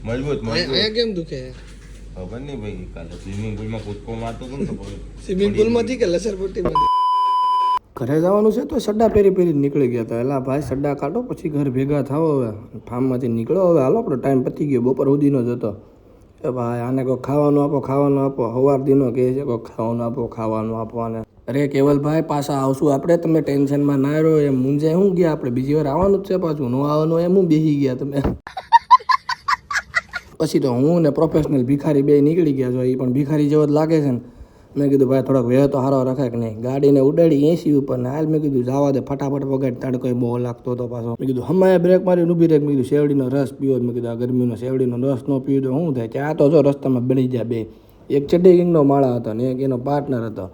મજબૂત અહીંયા કેમ દુખે? ખબર નહીં ભાઈ, કાલે સ્વિમિંગ પુલમાં કૂદકો મારતો હતો ને તો સ્વિમિંગ પુલમાંથી કે લસરપટ્ટીમાંથી? ઘરે જવાનું છે તો સડ્ડા પહેરી નીકળી ગયા હતા. એલા ભાઈ સડ્ડા કાઢો પછી ઘર ભેગા થાવ. હવે ફાર્મમાંથી નીકળો. હવે હાલો આપણો ટાઈમ પતી ગયો, બપોર સુધીનો જ હતો. એ ભાઈ આને કોઈ ખાવાનું આપો. સવાર દીનો કહે છે કોઈ ખાવાનું આપો આને. અરે કેવલભાઈ પાછા આવશું આપણે, તમે ટેન્શનમાં ના રહો. એમ મુંજાય શું ગયા આપણે, બીજી વાર આવવાનું જ છે પાછું. ન આવવાનું એમ હું બેસી ગયા તમે. પછી તો હું ને પ્રોફેશનલ ભિખારી બે નીકળી ગયા છો. એ પણ ભિખારી જેવો જ લાગે છે ને. મેં કીધું ભાઈ થોડોક વેહ તો સારો રખાય કે નહીં. ગાડીને ઉડાડી 80 ઉપર ને હાલ મેં કીધું જવા દે ફટાફટ વગાડ. તડકો બહુ લાગતો હતો પાછો. મેં કીધું હમાય બ્રેક મારી ઊભી રહે. મેં કીધું શેવડીનો રસ પીવો. મેં કીધું આ ગરમીનો શેવડીનો રસ ન પીવો તો શું થાય. ત્યાં તો જો રસ્તામાં બળી જાય બે. એક ચડ્ડી ગેંગનો માળા હતો ને એક એનો પાર્ટનર હતો.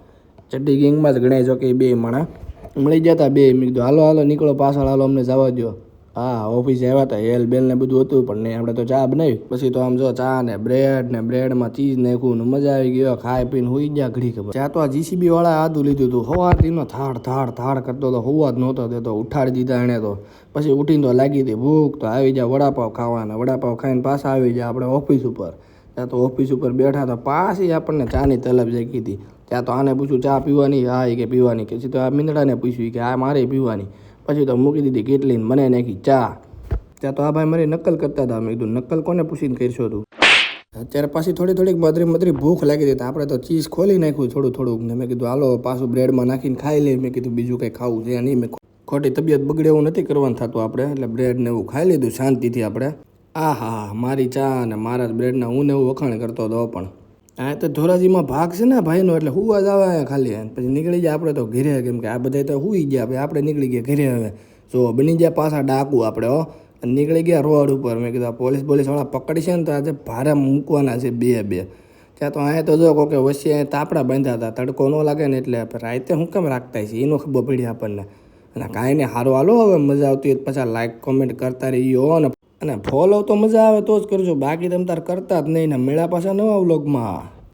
ચડ્ડી ગેંગમાં જ ગણાય છો કે બે માણા મળી જતા બે. મેં કીધું હાલો નીકળો પાછળ, હાલો અમને જવા દો. હા ઓફિસે આવ્યા હતા, હેલ બેલ ને બધું હતું પણ નહીં. આપણે તો ચા બનાવી. પછી તો આમ જો ચા ને બ્રેડમાં ચીઝ નાખ્યું ને મજા આવી ગયો. ખાઈ પીને હોઈ ગયા ઘડી ખબર. ત્યાં તો આ જીસીબી વાળા આદું લીધું હતું. સવારથીનો થાળ કરતો તો હોવા જ નહોતો દેતો. ઉઠાડી દીધા એણે તો. પછી ઉઠીને તો લાગી હતી ભૂખ, તો આવી જાય વડાપાવ ખાવાના. વડાપાવ ખાઈને પાછા આવી જાય આપણે ઓફિસ ઉપર. ત્યાં તો ઓફિસ ઉપર બેઠા તો પાછી આપણને ચાની તલબ જાગી હતી. ત્યાં તો આને પૂછ્યું ચા પીવાની? હા એ કે પીવાની. કે તો આ મીંદડાને પૂછ્યું કે આ મારે પીવાની. પછી તો મૂકી દીધી કેટલી મને નાખી ચા. ત્યાં તો આ ભાઈ મારી નકલ કરતા હતા. મેં કીધું નકલ કોને પૂછીને કરશો તું? અત્યારે પાછી થોડીક મધરી ભૂખ લાગી હતી. આપણે તો ચીઝ ખોલી નાખ્યું થોડુંક ને મેં કીધું હાલો પાછું બ્રેડમાં નાખીને ખાઈ લઈએ. મેં કીધું બીજું કંઈ ખાવું છે નહીં. મેં ખોટી તબિયત બગડે એવું નથી કરવાનું થતું આપણે. એટલે બ્રેડ ને એવું ખાઈ લીધું શાંતિથી આપણે. હા મારી ચા અને મારા બ્રેડના હું ને એવું વખાણ કરતો હતો. પણ આ તો ધોરાજીમાં ભાગ છે ને ભાઈનો, એટલે હુવા જ આવે ખાલી. પછી નીકળી જાય આપણે તો ઘરે, કેમ કે આ બધા તો હુઈ ગયા. આપણે નીકળી ગયા ઘરે. હવે જો બની ગયા પાછા ડાકુ આપણે નીકળી ગયા રોડ ઉપર. મેં કીધું પોલીસ વાળા પકડી છે ને તો આજે ભારે મૂકવાના છે બે. ત્યાં તો અહીંયા તો જો કોકે વચ્ચે તાપડા બાંધ્યા હતા. તડકો ન લાગે ને એટલે રાતે હું કેમ રાખતા છે એનો ખબર પડી આપણને. અને કાંઈ ને સારું હાલો હવે મજા આવતી હોય પાછા લાઈક કોમેન્ટ કરતા રહીયો અને ફોલો તો મજા આવે તો જ કરજો. બાકી તમે તાર કરતા જ નહીં ને. મેળા પાછા નવા વ્લોગમાં.